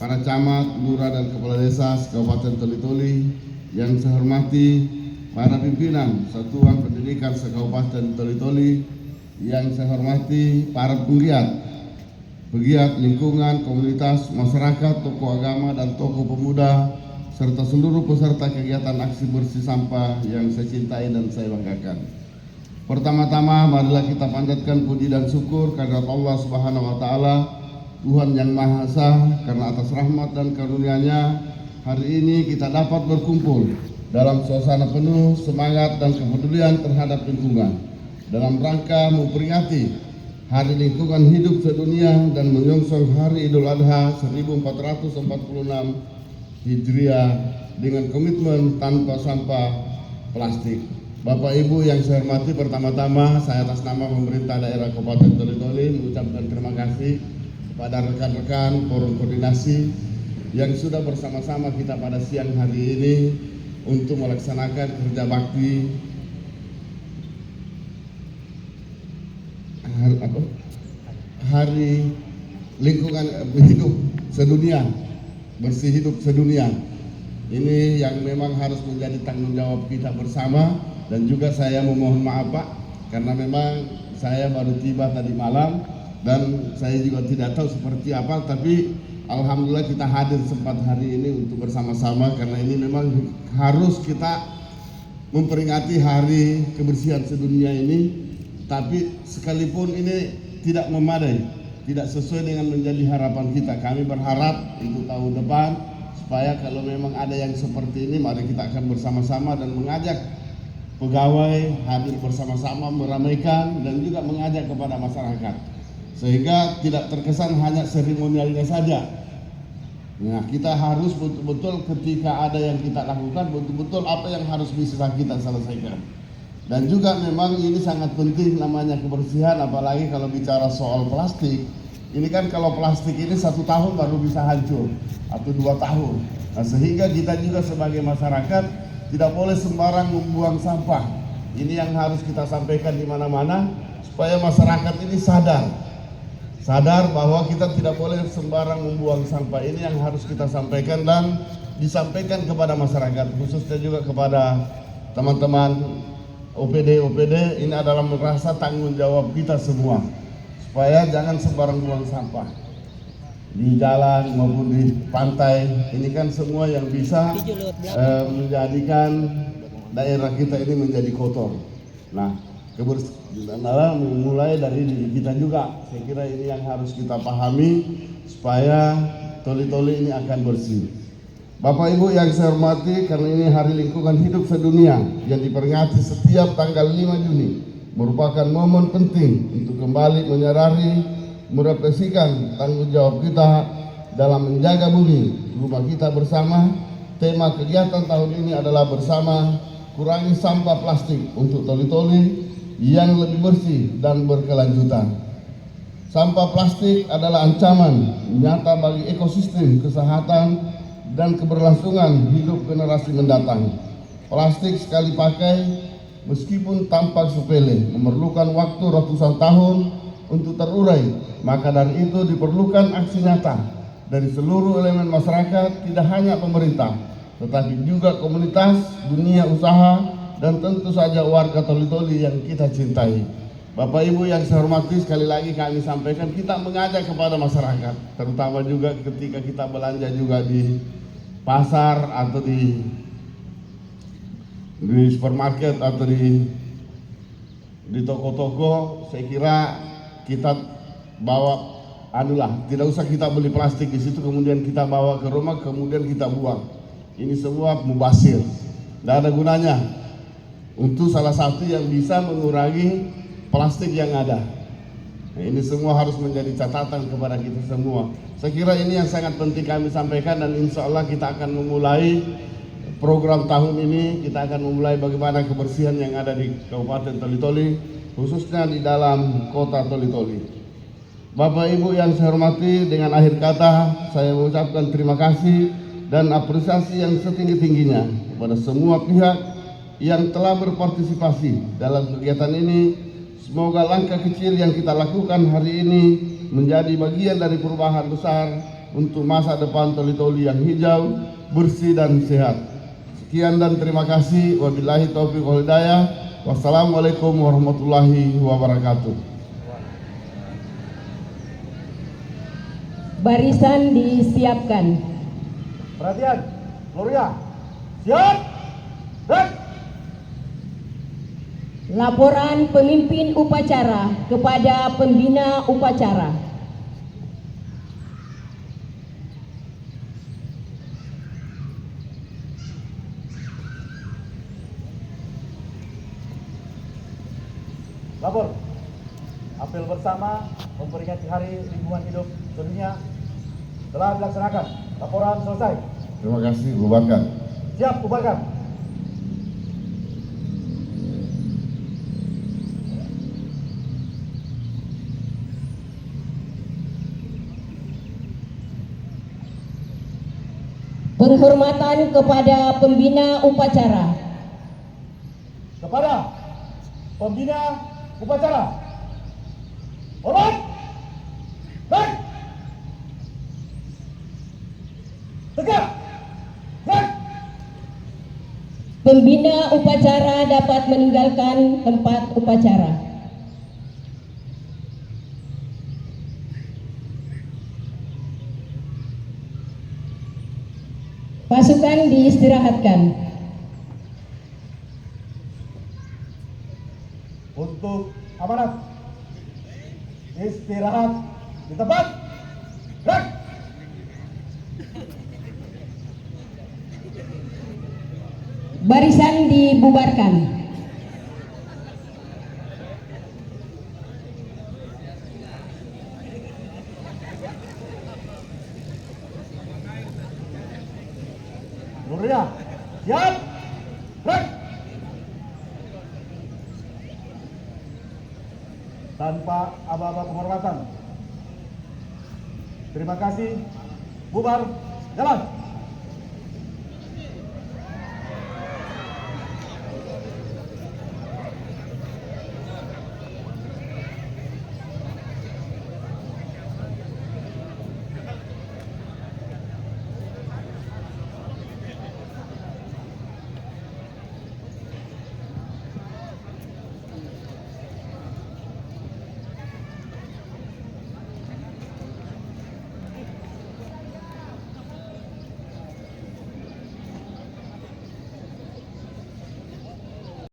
para camat, lurah dan kepala desa Kabupaten Toli-Toli, yang saya hormati para pimpinan Satuan Pendidikan Kabupaten Toli-Toli, yang saya hormati para pegiat lingkungan, komunitas, masyarakat, tokoh agama dan tokoh pemuda, serta seluruh peserta kegiatan aksi bersih sampah yang saya cintai dan saya banggakan. Pertama-tama marilah kita panjatkan puji dan syukur kehadirat Allah Subhanahu wa taala, Tuhan yang Maha Esa, karena atas rahmat dan karunia-Nya hari ini kita dapat berkumpul dalam suasana penuh semangat dan kepedulian terhadap lingkungan dalam rangka memperingati Hari Lingkungan Hidup Sedunia dan menyongsong Hari Idul Adha 1446 Hijriah dengan komitmen tanpa sampah plastik. Bapak Ibu yang saya hormati, pertama-tama saya atas nama pemerintah daerah Kabupaten Toli-Toli mengucapkan terima kasih kepada rekan-rekan forum koordinasi yang sudah bersama-sama kita pada siang hari ini untuk melaksanakan kerja bakti Hari Lingkungan Hidup Sedunia, bersih hidup sedunia. Ini yang memang harus menjadi tanggung jawab kita bersama, dan juga saya memohon maaf Pak, karena memang saya baru tiba tadi malam dan saya juga tidak tahu seperti apa, tapi alhamdulillah kita hadir sempat hari ini untuk bersama-sama, karena ini memang harus kita memperingati Hari Kebersihan Sedunia ini. Tapi sekalipun ini tidak memadai, tidak sesuai dengan menjadi harapan kita. Kami berharap itu tahun depan, supaya kalau memang ada yang seperti ini, mari kita akan bersama-sama dan mengajak pegawai hadir bersama-sama, meramaikan dan juga mengajak kepada masyarakat, sehingga tidak terkesan hanya seremonialnya saja. Nah, kita harus betul-betul ketika ada yang kita lakukan, betul-betul apa yang harus bisa kita selesaikan. Dan juga memang ini sangat penting namanya kebersihan, apalagi kalau bicara soal plastik. Ini kan kalau plastik ini 1 tahun baru bisa hancur atau 2 tahun. Nah, sehingga kita juga sebagai masyarakat tidak boleh sembarang membuang sampah. Ini yang harus kita sampaikan di mana-mana supaya masyarakat ini sadar bahwa kita tidak boleh sembarang membuang sampah. Ini yang harus kita sampaikan dan disampaikan kepada masyarakat, khususnya juga kepada teman-teman OPD ini adalah merasa tanggung jawab kita semua, supaya jangan sembarang buang sampah di jalan maupun di pantai. Ini kan semua yang bisa menjadikan daerah kita ini menjadi kotor. Nah, kebersihan mulai dari diri kita juga. Saya kira ini yang harus kita pahami supaya Toli-Toli ini akan bersih. Bapak Ibu yang saya hormati, karena ini Hari Lingkungan Hidup Sedunia yang diperingati setiap tanggal 5 Juni merupakan momen penting untuk kembali menyadari, merefleksikan tanggung jawab kita dalam menjaga bumi, rumah kita bersama. Tema kegiatan tahun ini adalah bersama kurangi sampah plastik untuk Toli-Toli yang lebih bersih dan berkelanjutan. Sampah plastik adalah ancaman nyata bagi ekosistem, kesehatan, dan keberlangsungan hidup generasi mendatang. Plastik sekali pakai meskipun tampak sepele memerlukan waktu ratusan tahun untuk terurai. Maka dari itu diperlukan aksi nyata dari seluruh elemen masyarakat, tidak hanya pemerintah, tetapi juga komunitas, dunia usaha, dan tentu saja warga Toli-Toli yang kita cintai. Bapak Ibu yang saya hormati, sekali lagi kami sampaikan, kita mengajak kepada masyarakat, terutama juga ketika kita belanja juga di pasar atau di supermarket atau di toko-toko. Saya kira kita bawa tidak usah kita beli plastik di situ kemudian kita bawa ke rumah kemudian kita buang. Ini semua mubazir, tidak ada gunanya untuk salah satu yang bisa mengurangi plastik yang ada. Nah, ini semua harus menjadi catatan kepada kita semua. Saya kira ini yang sangat penting kami sampaikan, dan insya Allah kita akan memulai program tahun ini. Kita akan memulai bagaimana kebersihan yang ada di Kabupaten Toli-Toli, khususnya di dalam kota Toli-Toli. Bapak Ibu yang saya hormati, dengan akhir kata saya mengucapkan terima kasih dan apresiasi yang setinggi-tingginya kepada semua pihak yang telah berpartisipasi dalam kegiatan ini. Semoga langkah kecil yang kita lakukan hari ini menjadi bagian dari perubahan besar untuk masa depan Toli-Toli yang hijau, bersih dan sehat. Sekian dan terima kasih. Wabillahi taufiq wal hidayah. Wassalamualaikum warahmatullahi wabarakatuh. Barisan disiapkan. Perhatian, Gloria, siap, dan Laporan pemimpin upacara kepada pembina upacara. lapor. Apel bersama memperingati Hari Lingkungan Hidup Sedunia telah dilaksanakan. Laporan selesai. Terima kasih, bubarkan. Siap, bubarkan. Penghormatan kepada pembina upacara. Kepada pembina upacara. Hormat. Dan tegak. Dan Pembina upacara dapat meninggalkan tempat upacara. Pasukan diistirahatkan. untuk amanat istirahat di tempat. Gerak. Barisan dibubarkan. Gloria, siap, gerak. Tanpa aba-aba penghormatan. Terima kasih. Bubar, jalan.